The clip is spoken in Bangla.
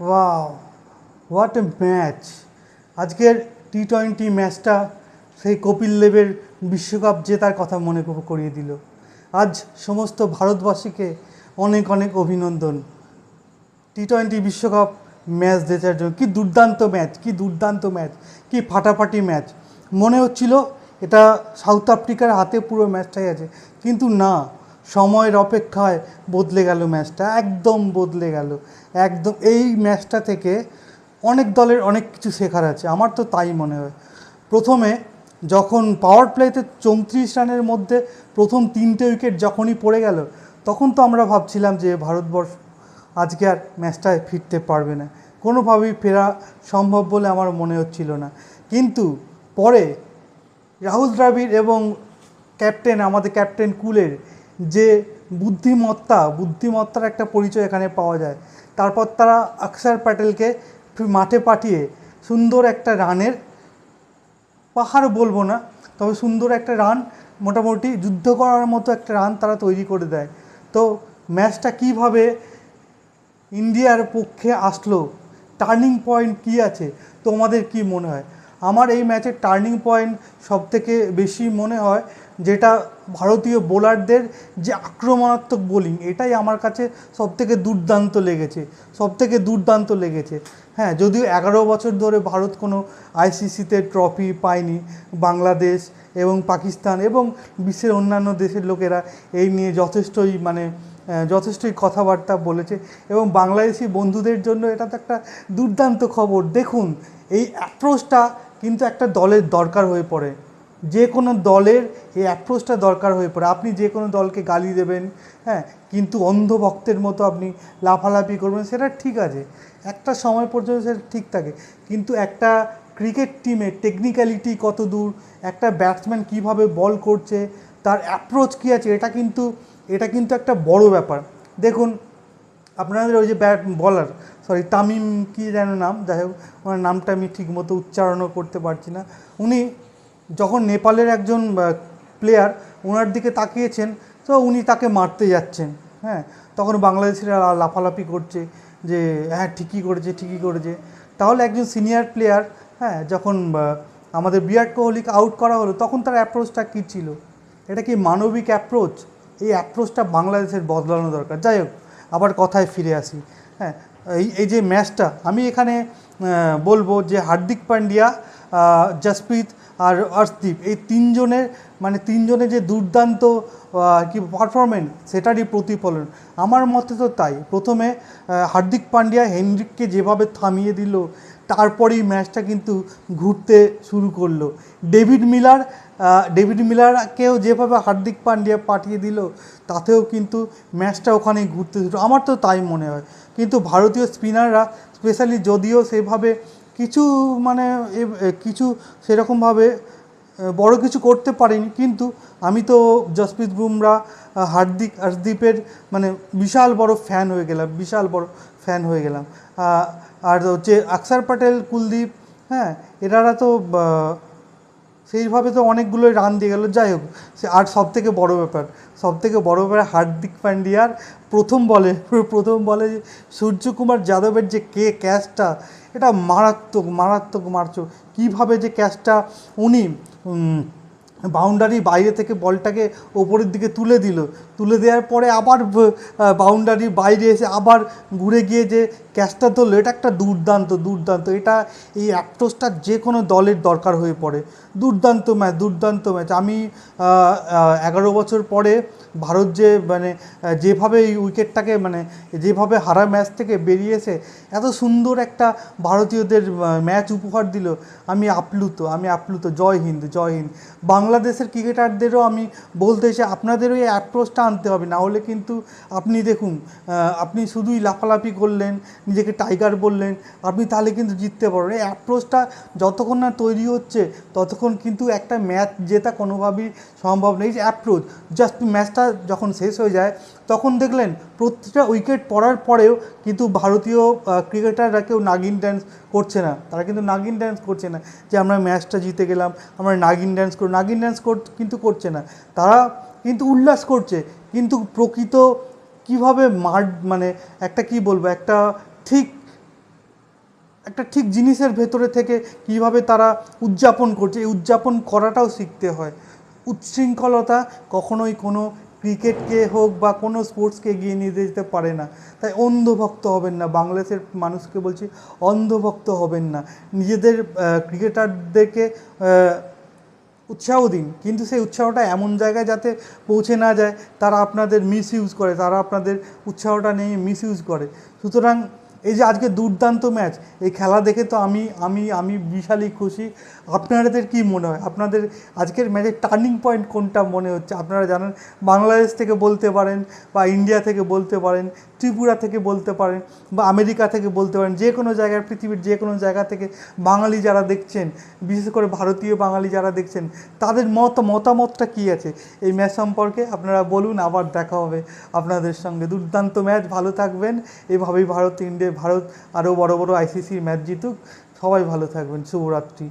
Wow, what a match! আজকের টি-20 ম্যাচটা সেই কপিল দেবের বিশ্বকাপ জেতার কথা মনে করিয়ে দিল। আজ সমস্ত ভারতবাসীকে অনেক অনেক অভিনন্দন টি-20 বিশ্বকাপ ম্যাচ জেতার জন্য। কি দুর্দান্ত ম্যাচ, কি দুর্দান্ত ম্যাচ, কি ফাটাফাটি ম্যাচ! মনে হচ্ছিল এটা সাউথ আফ্রিকার হাতে পুরো ম্যাচটাই আছে, কিন্তু না, সময়ের অপেক্ষায় বদলে গেল ম্যাচটা, একদম বদলে গেল একদম। এই ম্যাচটা থেকে অনেক দলের অনেক কিছু শেখার আছে, আমার তো তাই মনে হয়। প্রথমে যখন পাওয়ার প্লেতে 34 রানের মধ্যে প্রথম 3টে উইকেট যখনই পড়ে গেল, তখন তো আমরা ভাবছিলাম যে ভারতবর্ষ আজকে আর ম্যাচটায় ফিরতে পারবে না, কোনোভাবেই ফেরা সম্ভব বলে আমার মনে হচ্ছিল না। কিন্তু পরে রাহুল দ্রাবিড় এবং আমাদের ক্যাপ্টেন কুলের যে বুদ্ধিমত্তার একটা পরিচয় এখানে পাওয়া যায়। তারপর তারা অক্ষর প্যাটেলকে মাঠে পাঠিয়ে সুন্দর একটা রানের পাহাড় বলবো না, তবে সুন্দর একটা রান, মোটামুটি যুদ্ধ করার মতো একটা রান তারা তৈরি করে দেয়। তো ম্যাচটা কীভাবে ইন্ডিয়ার পক্ষে আসলো, টার্নিং পয়েন্ট কী আছে, তোমাদের কি মনে হয়? আমার এই ম্যাচের টার্নিং পয়েন্ট সবথেকে বেশি মনে হয় যেটা ভারতীয় বোলারদের যে আক্রমণাত্মক বোলিং, এটাই আমার কাছে সবথেকে দুর্দান্ত লেগেছে। হ্যাঁ, যদিও 11 বছর ধরে ভারত কোনো আইসিসিতে ট্রফি পায়নি, বাংলাদেশ এবং পাকিস্তান এবং বিশ্বের অন্যান্য দেশের লোকেরা এই নিয়ে যথেষ্টই কথাবার্তা বলেছে, এবং বাংলাদেশি বন্ধুদের জন্য এটা তো একটা দুর্দান্ত খবর। দেখুন, এই অ্যাপ্রোচটা কিন্তু একটা দলের দরকার হয়ে পড়ে, যে কোনো দলের এই অ্যাপ্রোচটা দরকার হয়ে পড়ে। আপনি যে কোনো দলকে গালি দেবেন, হ্যাঁ, কিন্তু অন্ধভক্তের মতো আপনি লাফালাফি করবেন, সেটা ঠিক আছে, একটা সময় পর্যন্ত সেটা ঠিক থাকে, কিন্তু একটা ক্রিকেট টিমে টেকনিক্যালিটি কত দূর, একটা ব্যাটসম্যান কীভাবে বল করছে, তার অ্যাপ্রোচ কী আছে, এটা কিন্তু একটা বড় ব্যাপার। দেখুন, আপনাদের ওই যে তামিম কি যেন নাম, যাই হোক, ওনার নামটা আমি ঠিকমতো উচ্চারণও করতে পারছি না। উনি যখন নেপালের একজন প্লেয়ার ওনার দিকে তাকিয়েছেন, তো উনি তাকে মারতে যাচ্ছেন, হ্যাঁ, তখন বাংলাদেশিরা লাফালাফি করছে যে হ্যাঁ ঠিকই করেছে। তাহলে একজন সিনিয়র প্লেয়ার, হ্যাঁ, যখন আমাদের বিরাট কোহলিকে আউট করা হলো, তখন তার অ্যাপ্রোচটা কী ছিল? এটা কি মানবিক অ্যাপ্রোচ? এই অ্যাপ্রোচটা বাংলাদেশের বদলানো দরকার। যাই হোক, আবার কথায় ফিরে আসি। হ্যাঁ, এই যে ম্যাচটা, আমি এখানে বলবো যে হার্দিক পান্ডিয়া, জসপ্রীত আর অর্শদীপ, এই তিনজনের যে দুর্দান্ত পারফরমেন্স, সেটারই প্রতিফলন আমার মতে তো তাই। প্রথমে হার্দিক পান্ডিয়া হেনরিককে যেভাবে থামিয়ে দিল, তারপরেই ম্যাচটা কিন্তু ঘুরতে শুরু করলো। ডেভিড মিলারকেও যেভাবে হার্দিক পান্ডিয়া পাঠিয়ে দিল, তাতেও কিন্তু ম্যাচটা ওখানেই ঘুরতে শুরু, আমার তো তাই মনে হয়। কিন্তু ভারতীয় স্পিনাররা স্পেশালি, যদিও সেভাবে কিছু সেরকমভাবে বড় কিছু করতে পারেনি, কিন্তু আমি তো জসপ্রীত বুমরা, অর্শদীপের বিশাল বড় ফ্যান হয়ে গেলাম। আর হচ্ছে অক্ষর প্যাটেল, কুলদীপ, হ্যাঁ, এনারা তো সেইভাবে তো অনেকগুলোই রান দিয়ে গেল। যাই হোক, আর সবথেকে বড় ব্যাপার হার্দিক পান্ডিয়ার প্রথম বলে সূর্যকুমার যাদবের যে ক্যাচটা, এটা মারাত্মক মারছ। কীভাবে যে ক্যাচটা উনি বাউন্ডারির বাইরে থেকে বলটাকে ওপরের দিকে তুলে দেওয়ার পরে আবার বাউন্ডারির বাইরে এসে আবার ঘুরে গিয়ে যে ক্যাচটা ধরলো, এটা একটা দুর্দান্ত। এই অ্যাপ্রোচটা যে কোনো দলের দরকার হয়ে পড়ে। দুর্দান্ত ম্যাচ। আমি 11 বছর পরে ভারত যে যেভাবে এই উইকেটটাকে যেভাবে হারা ম্যাচ থেকে বেরিয়ে এসে এত সুন্দর একটা ভারতীয়দের ম্যাচ উপহার দিল, আমি আপ্লুত। জয় হিন্দ। বাংলাদেশের ক্রিকেটারদেরও আমি বলতে চাই, আপনাদেরও এই অ্যাপ্রোচটা আনতে হবে, না হলে কিন্তু আপনি দেখুন, আপনি শুধুই লাফালাফি করলেন, নিজেকে টাইগার বললেন, আপনি তাহলে কিন্তু জিততে পারবেন। এই অ্যাপ্রোচটা যতক্ষণ না তৈরি হচ্ছে, ততক্ষণ কিন্তু একটা ম্যাচ জেতা কোনোভাবেই সম্ভব নেই। যে অ্যাপ্রোচ, জাস্ট ম্যাচটা যখন শেষ হয়ে যায়, তখন দেখলেন প্রতিটা উইকেট পড়ার পরেও কিন্তু ভারতীয় ক্রিকেটাররা কেউ নাগিন ড্যান্স করছে না, যে আমরা ম্যাচটা জিতে গেলাম, আমরা নাগিন ড্যান্স কিন্তু করছে না। তারা কিন্তু উল্লাস করছে, কিন্তু প্রকৃত কীভাবে একটা কি বলবো, একটা ঠিক একটা ঠিক জিনিসের ভেতরে থেকে কিভাবে তারা উদযাপন করছে, এই উদযাপন করাটাও শিখতে হয়। উচ্ছৃঙ্খলতা কখনোই কোনো ক্রিকেটকে হোক বা কোনো স্পোর্টসকে এগিয়ে নিয়ে যেতে পারে না। তাই অন্ধভক্ত হবেন না, বাংলাদেশের মানুষকে বলছি অন্ধভক্ত হবেন না। নিজেদের ক্রিকেটারদেরকে উৎসাহ দিন, কিন্তু সেই উৎসাহটা এমন জায়গায় যাতে পৌঁছে না যায় তারা আপনাদের মিস ইউজ করে, তারা আপনাদের উৎসাহটা নিয়ে মিস ইউজ করে। সুতরাং এই যে আজকে দুর্দান্ত ম্যাচ, এই খেলা দেখে তো আমি আমি আমি বিশালই খুশি। আপনাদের কি মনে হয়, আপনাদের আজকের ম্যাচের টার্নিং পয়েন্ট কোনটা মনে হচ্ছে? আপনারা জানেন, বাংলাদেশ থেকে বলতে পারেন বা ইন্ডিয়া থেকে বলতে পারেন, ত্রিপুরা থেকে বলতে পারেন বা আমেরিকা থেকে বলতে পারেন, যে কোনো জায়গায়, পৃথিবীর যে কোনো জায়গা থেকে বাঙালি যারা দেখছেন, বিশেষ করে ভারতীয় বাঙালি যারা দেখছেন, তাদের মতামতটা কী আছে এই ম্যাচ সম্পর্কে আপনারা বলুন। আবার দেখা হবে আপনাদের সঙ্গে। দুর্দান্ত ম্যাচ, ভালো থাকবেন। এভাবেই ভারত আরও বড় বড় আইসিসির ম্যাচ জিতুক। সবাই ভালো থাকবেন। শুভরাত্রি।